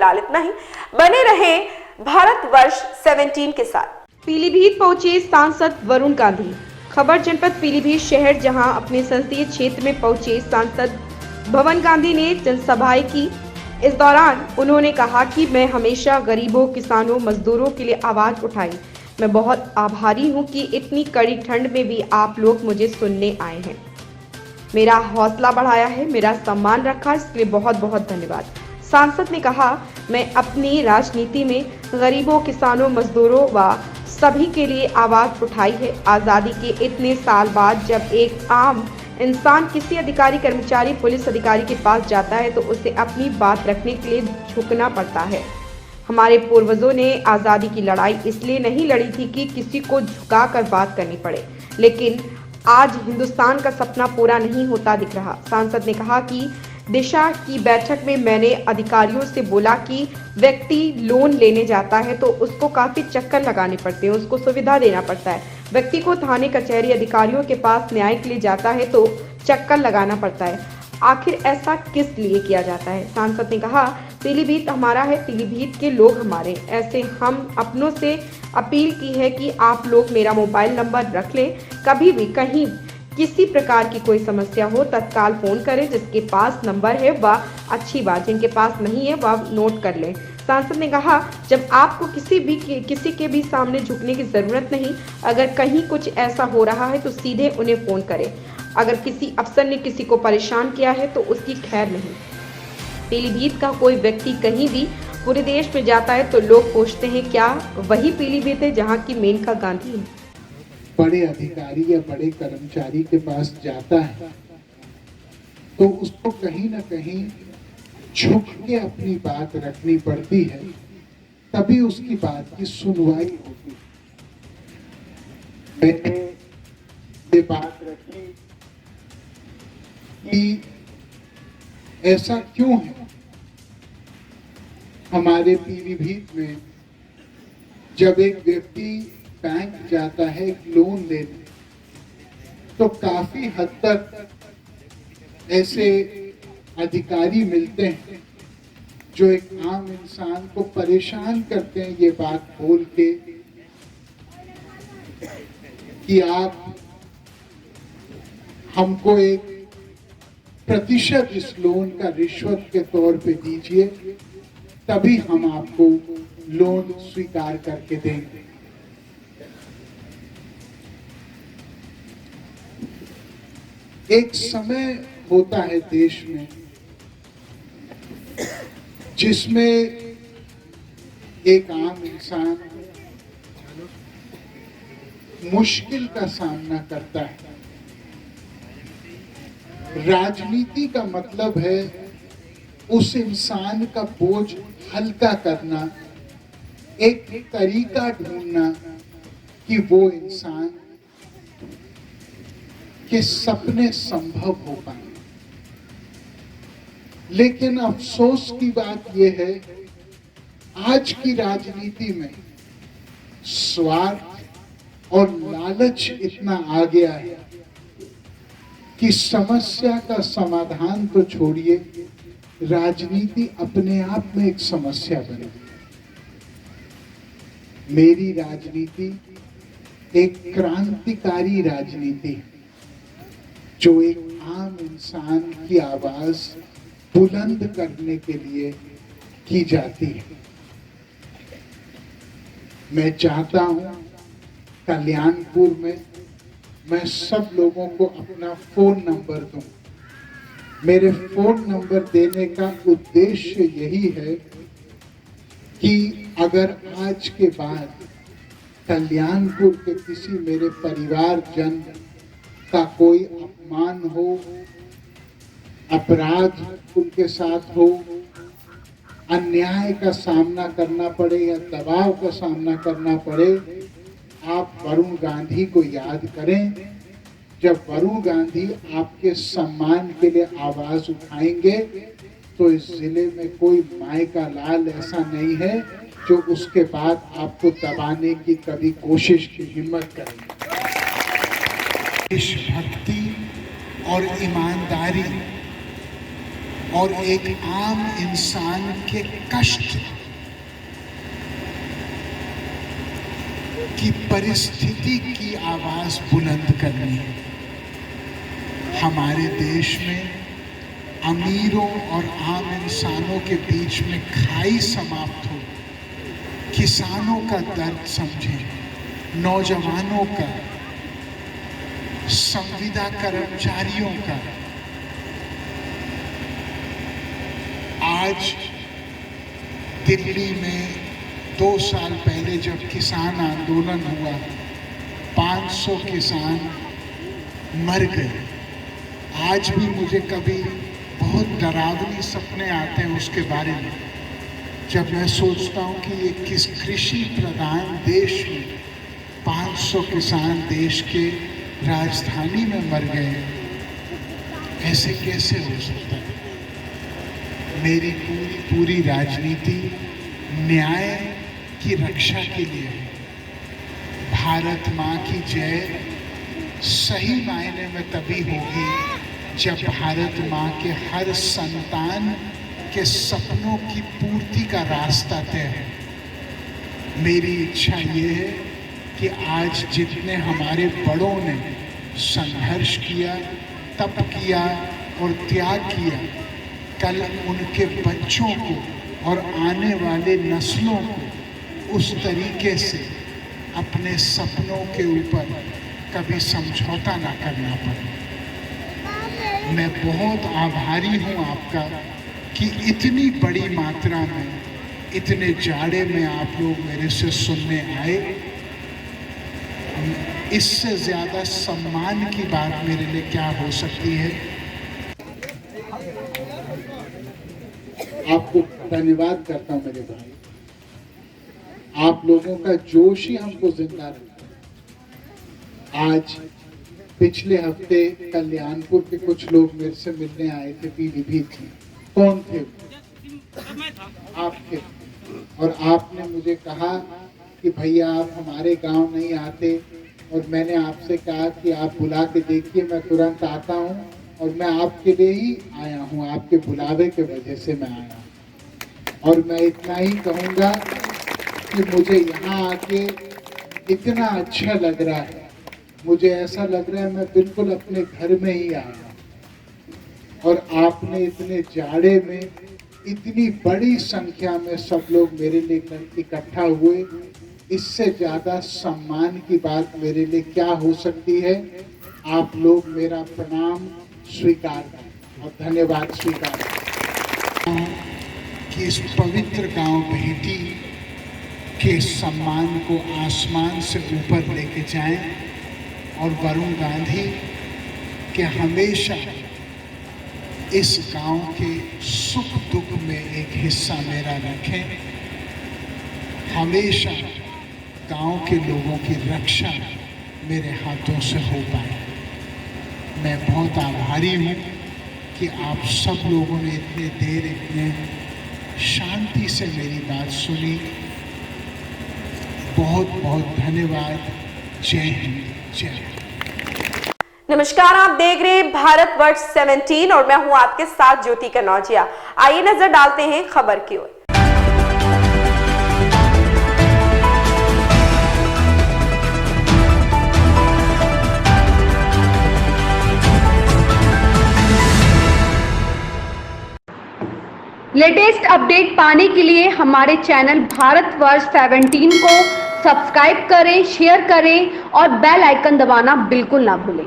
फिलहाल इतना ही। बने रहे भारतवर्ष 17 के साथ। पीलीभीत पहुंचे सांसद वरुण गांधी। खबर जनपद पीलीभीत शहर, जहां अपने संसदीय क्षेत्र में पहुंचे सांसद वरुण गांधी ने जनसभाएं की। इस दौरान उन्होंने कहा कि मैं हमेशा गरीबों, किसानों, मजदूरों के लिए आवाज उठाई। मैं बहुत आभारी हूं कि इतनी कड़ी ठंड में भी आप लोग मुझे सुनने आए हैं, मेरा हौसला बढ़ाया है, मेरा सम्मान रखा, इसके लिए बहुत बहुत धन्यवाद। सांसद ने कहा, मैं अपनी राजनीति में गरीबों, किसानों, मजदूरों व सभी के लिए आवाज उठाई है। आज़ादी के इतने साल बाद जब एक आम इंसान किसी अधिकारी, कर्मचारी, पुलिस अधिकारी के पास जाता है तो उसे अपनी बात रखने के लिए झुकना पड़ता है। हमारे पूर्वजों ने आज़ादी की लड़ाई इसलिए नहीं लड़ी थी कि किसी को झुकाकर बात करनी पड़े, लेकिन आज हिंदुस्तान का सपना पूरा नहीं होता दिख रहा। सांसद ने कहा कि दिशा की बैठक में मैंने अधिकारियों से बोला कि व्यक्ति लोन लेने जाता है तो उसको काफ़ी चक्कर लगाने पड़ते हैं, उसको सुविधा देना पड़ता है। व्यक्ति को थाने, कचहरी, अधिकारियों के पास न्याय के लिए जाता है तो चक्कर लगाना पड़ता है। आखिर ऐसा किस लिए किया जाता है? सांसद ने कहा, पीलीभीत हमारा है, पीलीभीत के लोग हमारे। ऐसे हम अपनों से अपील की है कि आप लोग मेरा मोबाइल नंबर रख लें। कभी भी कहीं किसी प्रकार की कोई समस्या हो तत्काल फोन करें। जिसके पास नंबर है वह अच्छी बात, जिनके पास नहीं है वह नोट कर लें। सांसद ने कहा, जब आपको किसी के भी सामने झुकने की जरूरत नहीं। अगर कहीं कुछ ऐसा हो रहा है तो सीधे उन्हें फोन करें। अगर किसी अफसर ने किसी को परेशान किया है तो उसकी खैर नहीं। पीलीभीत का कोई व्यक्ति कहीं भी पूरे देश में जाता है तो लोग पूछते हैं, क्या वही पीलीभीत है जहाँ की मेनका गांधी है? बड़े अधिकारी या बड़े कर्मचारी के पास जाता है तो उसको कहीं ना कहीं झुक के अपनी बात रखनी पड़ती है, तभी उसकी बात की सुनवाई होती है। मैंने ये बात रखी कि ऐसा क्यों है हमारे पीलीभीत में, जब एक व्यक्ति बैंक जाता है लोन लेने तो काफी हद तक ऐसे अधिकारी मिलते हैं जो एक आम इंसान को परेशान करते हैं ये बात बोल के कि आप हमको एक प्रतिशत इस लोन का रिश्वत के तौर पे दीजिए, तभी हम आपको लोन स्वीकार करके देंगे। एक समय होता है देश में जिसमें एक आम इंसान मुश्किल का सामना करता है। राजनीति का मतलब है उस इंसान का बोझ हल्का करना, एक तरीका ढूंढना कि वो इंसान के सपने संभव हो पाए। लेकिन अफसोस की बात यह है, आज की राजनीति में स्वार्थ और लालच इतना आ गया है कि समस्या का समाधान तो छोड़िए, राजनीति अपने आप में एक समस्या बनी। मेरी राजनीति एक क्रांतिकारी राजनीति है जो एक आम इंसान की आवाज बुलंद करने के लिए की जाती है। मैं चाहता हूं कल्याणपुर में मैं सब लोगों को अपना फोन नंबर दूं। मेरे फोन नंबर देने का उद्देश्य यही है कि अगर आज के बाद कल्याणपुर के किसी मेरे परिवारजन का कोई अपमान हो, अपराध उनके साथ हो, अन्याय का सामना करना पड़े या दबाव का सामना करना पड़े, आप वरुण गांधी को याद करें। जब वरुण गांधी आपके सम्मान के लिए आवाज उठाएंगे तो इस जिले में कोई माई का लाल ऐसा नहीं है जो उसके बाद आपको दबाने की कभी कोशिश की हिम्मत करेंगे। देशभक्ति और ईमानदारी और एक आम इंसान के कष्ट की परिस्थिति की आवाज बुलंद करनी है। हमारे देश में अमीरों और आम इंसानों के बीच में खाई समाप्त हो, किसानों का दर्द समझें, नौजवानों का, संविदा कर्मचारियों का। आज दिल्ली में 2 साल पहले जब किसान आंदोलन हुआ, 500 किसान मर गए। आज भी मुझे कभी बहुत डरावनी सपने आते हैं उसके बारे में, जब मैं सोचता हूँ कि ये किस कृषि प्रधान देश में 500 किसान देश के राजधानी में मर गए। ऐसे कैसे हो सकता है? मेरी पूरी राजनीति न्याय की रक्षा के लिए है। भारत माँ की जय सही मायने में तभी होगी जब भारत माँ के हर संतान के सपनों की पूर्ति का रास्ता तय है। मेरी इच्छा ये है कि आज जितने हमारे बड़ों ने संघर्ष किया, तप किया और त्याग किया, कल उनके बच्चों को और आने वाले नस्लों को उस तरीके से अपने सपनों के ऊपर कभी समझौता ना करना पड़े। मैं बहुत आभारी हूँ आपका कि इतनी बड़ी मात्रा में, इतने जाड़े में आप लोग मेरे से सुनने आए। इससे ज़्यादा सम्मान की बात मेरे लिए क्या हो सकती है। आपको धन्यवाद करता हूँ मेरे भाई। आप लोगों का जोश ही हमको जिंदा रखता है। आज पिछले हफ्ते कल्याणपुर के कुछ लोग मेरे से मिलने आए थे, पीलीभीत में। कौन थे? आप थे। और आपने मुझे कहा कि भैया आप हमारे गांव नहीं आते, और मैंने आपसे कहा कि आप बुला के देखिए, मैं तुरंत आता हूं। और मैं आपके लिए ही आया हूं, आपके बुलावे के वजह से मैं आया हूं। और मैं इतना ही कहूँगा कि मुझे यहाँ आके इतना अच्छा लग रहा है, मुझे ऐसा लग रहा है मैं बिल्कुल अपने घर में ही आया। और आपने इतने जाड़े में इतनी बड़ी संख्या में सब लोग मेरे लिए इकट्ठा हुए, इससे ज़्यादा सम्मान की बात मेरे लिए क्या हो सकती है। आप लोग मेरा प्रणाम स्वीकार करें और धन्यवाद स्वीकार करें कि इस पवित्र गांव भेटी के सम्मान को आसमान से ऊपर लेके जाएं और वरुण गांधी के हमेशा इस गांव के सुख दुख में एक हिस्सा मेरा रखें। हमेशा गांव के लोगों की रक्षा मेरे हाथों से हो पाए। मैं बहुत आभारी हूँ कि आप सब लोगों ने इतने देर इतने शांति से मेरी बात सुनी। बहुत बहुत धन्यवाद। जय हिंद, जय भारत। नमस्कार, आप देख रहे हैं भारतवर्ष 17 और मैं हूं आपके साथ ज्योति कनौजिया। आइए नजर डालते हैं खबर की ओर। लेटेस्ट अपडेट पाने के लिए हमारे चैनल भारतवर्ष 17 को सब्सक्राइब करें, शेयर करें और बेल आइकन दबाना बिल्कुल ना भूलें।